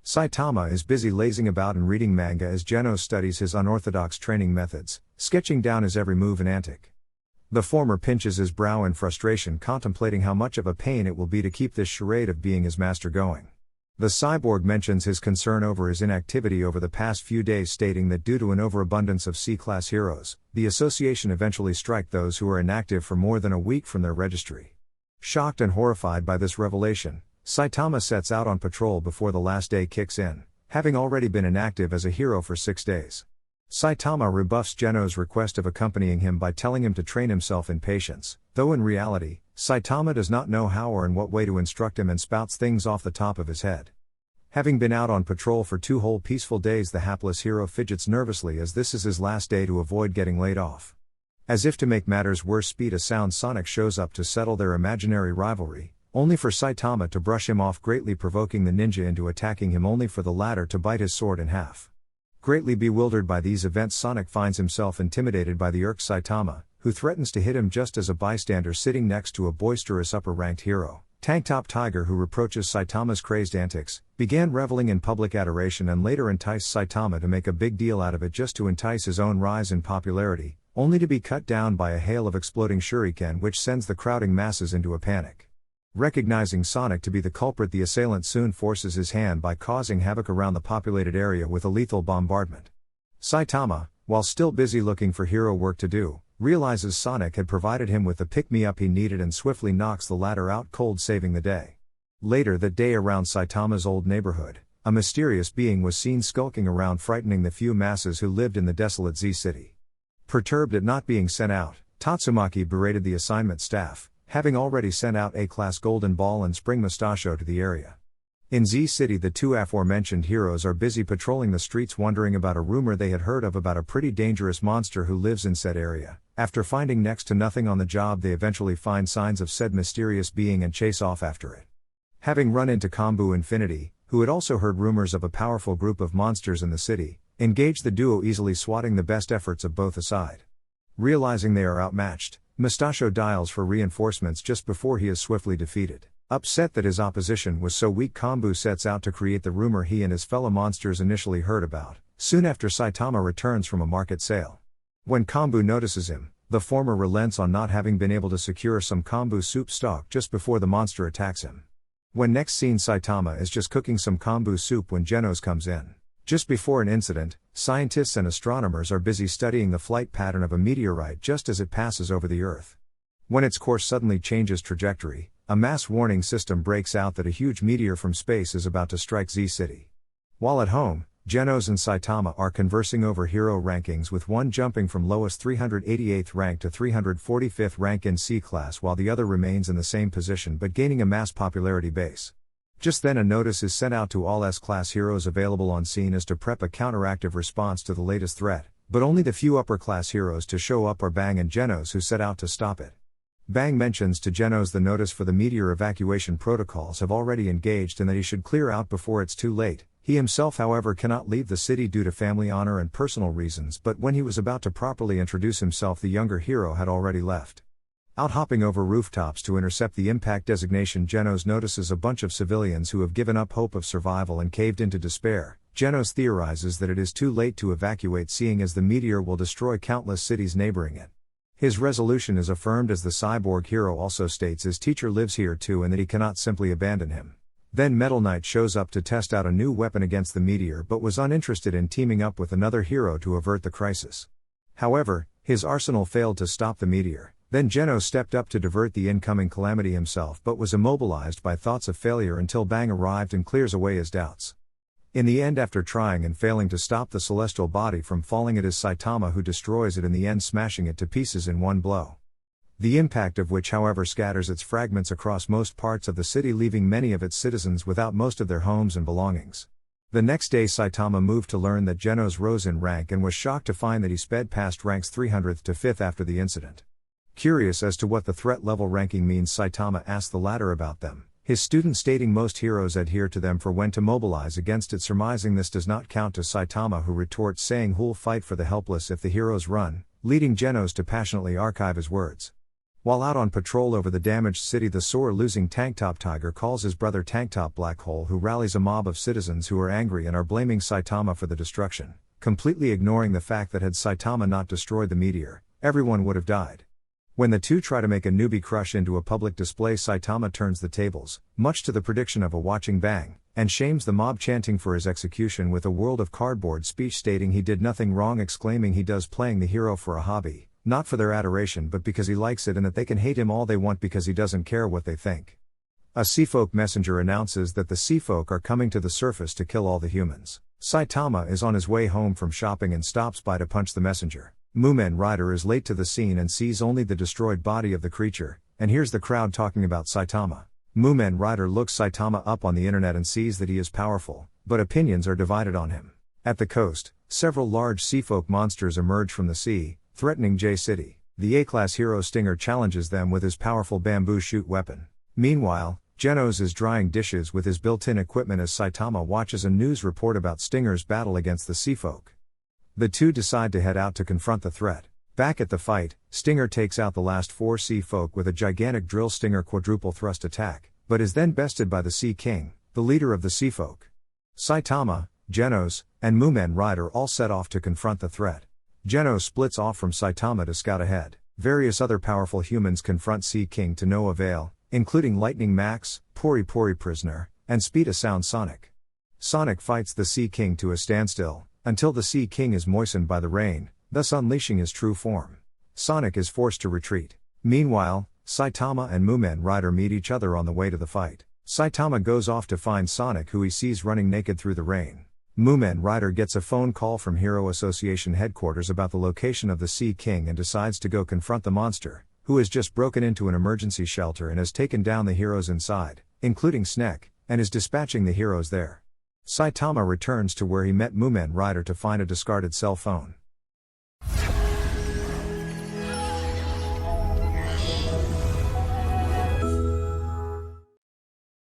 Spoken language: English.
Saitama is busy lazing about and reading manga as Geno studies his unorthodox training methods, sketching down his every move and antic. The former pinches his brow in frustration, contemplating how much of a pain it will be to keep this charade of being his master going. The cyborg mentions his concern over his inactivity over the past few days, stating that due to an overabundance of C-class heroes, the association eventually strike those who are inactive for more than a week from their registry. Shocked and horrified by this revelation, Saitama sets out on patrol before the last day kicks in, having already been inactive as a hero for 6 days. Saitama rebuffs Geno's request of accompanying him by telling him to train himself in patience, though in reality, Saitama does not know how or in what way to instruct him and spouts things off the top of his head. Having been out on patrol for 2 whole peaceful days, the hapless hero fidgets nervously as this is his last day to avoid getting laid off. As if to make matters worse, Speed, a sound Sonic, shows up to settle their imaginary rivalry, only for Saitama to brush him off, greatly provoking the ninja into attacking him, only for the latter to bite his sword in half. Greatly bewildered by these events, Sonic finds himself intimidated by the irked Saitama, who threatens to hit him just as a bystander sitting next to a boisterous upper-ranked hero, Tank Top Tiger, who reproaches Saitama's crazed antics, began reveling in public adoration and later enticed Saitama to make a big deal out of it just to entice his own rise in popularity, only to be cut down by a hail of exploding shuriken which sends the crowding masses into a panic. Recognizing Sonic to be the culprit, the assailant soon forces his hand by causing havoc around the populated area with a lethal bombardment. Saitama, while still busy looking for hero work to do, realizes Sonic had provided him with the pick-me-up he needed and swiftly knocks the latter out cold, saving the day. Later that day, around Saitama's old neighborhood, a mysterious being was seen skulking around, frightening the few masses who lived in the desolate Z City. Perturbed at not being sent out, Tatsumaki berated the assignment staff, having already sent out A-class Golden Ball and Spring Mustachio to the area. In Z City, the 2 aforementioned heroes are busy patrolling the streets, wondering about a rumor they had heard of about a pretty dangerous monster who lives in said area. After finding next to nothing on the job, they eventually find signs of said mysterious being and chase off after it. Having run into Kombu Infinity, who had also heard rumors of a powerful group of monsters in the city, engage the duo, easily swatting the best efforts of both aside. Realizing they are outmatched, Mustachio dials for reinforcements just before he is swiftly defeated. Upset that his opposition was so weak, Kombu sets out to create the rumor he and his fellow monsters initially heard about, soon after Saitama returns from a market sale. When Kombu notices him, the former relents on not having been able to secure some kombu soup stock just before the monster attacks him. When next seen, Saitama is just cooking some kombu soup when Genos comes in. Just before an incident, scientists and astronomers are busy studying the flight pattern of a meteorite just as it passes over the Earth. When its course suddenly changes trajectory, a mass warning system breaks out that a huge meteor from space is about to strike Z City. While at home, Genos and Saitama are conversing over hero rankings, with one jumping from lowest 388th rank to 345th rank in C-class, while the other remains in the same position but gaining a mass popularity base. Just then a notice is sent out to all S-class heroes available on scene as to prep a counteractive response to the latest threat, but only the few upper-class heroes to show up are Bang and Genos, who set out to stop it. Bang mentions to Genos the notice for the meteor evacuation protocols have already engaged and that he should clear out before it's too late. He himself, however, cannot leave the city due to family honor and personal reasons, but when he was about to properly introduce himself, the younger hero had already left. Out hopping over rooftops to intercept the impact designation, Genos notices a bunch of civilians who have given up hope of survival and caved into despair. Genos theorizes that it is too late to evacuate, seeing as the meteor will destroy countless cities neighboring it. His resolution is affirmed as the cyborg hero also states his teacher lives here too and that he cannot simply abandon him. Then Metal Knight shows up to test out a new weapon against the meteor, but was uninterested in teaming up with another hero to avert the crisis. However, his arsenal failed to stop the meteor. Then Genos stepped up to divert the incoming calamity himself, but was immobilized by thoughts of failure until Bang arrived and clears away his doubts. In the end, after trying and failing to stop the celestial body from falling, it is Saitama who destroys it in the end, smashing it to pieces in one blow. The impact of which, however, scatters its fragments across most parts of the city, leaving many of its citizens without most of their homes and belongings. The next day, Saitama moved to learn that Genos rose in rank and was shocked to find that he sped past ranks 300th to 5th after the incident. Curious as to what the threat level ranking means, Saitama asked the latter about them, his student stating most heroes adhere to them for when to mobilize against it. Surmising this does not count to Saitama, who retorts saying who'll fight for the helpless if the heroes run, leading Genos to passionately archive his words. While out on patrol over the damaged city, the sore-losing Tank Top Tiger calls his brother Tank Top Black Hole, who rallies a mob of citizens who are angry and are blaming Saitama for the destruction, completely ignoring the fact that had Saitama not destroyed the meteor, everyone would have died. When the two try to make a newbie crush into a public display, Saitama turns the tables, much to the prediction of a watching bang, and shames the mob, chanting for his execution with a World of Cardboard speech stating he did nothing wrong, exclaiming he does playing the hero for a hobby, not for their adoration but because he likes it, and that they can hate him all they want because he doesn't care what they think. A Seafolk messenger announces that the Seafolk are coming to the surface to kill all the humans. Saitama is on his way home from shopping and stops by to punch the messenger. Moomin Rider is late to the scene and sees only the destroyed body of the creature, and hears the crowd talking about Saitama. Moomin Rider looks Saitama up on the internet and sees that he is powerful, but opinions are divided on him. At the coast, several large Seafolk monsters emerge from the sea, threatening J City. The A-class hero Stinger challenges them with his powerful bamboo shoot weapon. Meanwhile, Genos is drying dishes with his built-in equipment as Saitama watches a news report about Stinger's battle against the Seafolk. The two decide to head out to confront the threat. Back at the fight, Stinger takes out the last 4 Seafolk with a gigantic drill Stinger quadruple thrust attack, but is then bested by the Sea King, the leader of the Seafolk. Saitama, Genos, and Moomin Rider all set off to confront the threat. Genos splits off from Saitama to scout ahead. Various other powerful humans confront Sea King to no avail, including Lightning Max, Pori Pori Prisoner, and Speed a Sound Sonic. Sonic fights the Sea King to a standstill, until the Sea King is moistened by the rain, thus unleashing his true form. Sonic is forced to retreat. Meanwhile, Saitama and Moomin Rider meet each other on the way to the fight. Saitama goes off to find Sonic, who he sees running naked through the rain. Moomin Rider gets a phone call from Hero Association headquarters about the location of the Sea King and decides to go confront the monster, who has just broken into an emergency shelter and has taken down the heroes inside, including Snek, and is dispatching the heroes there. Saitama returns to where he met Moomin Rider to find a discarded cell phone.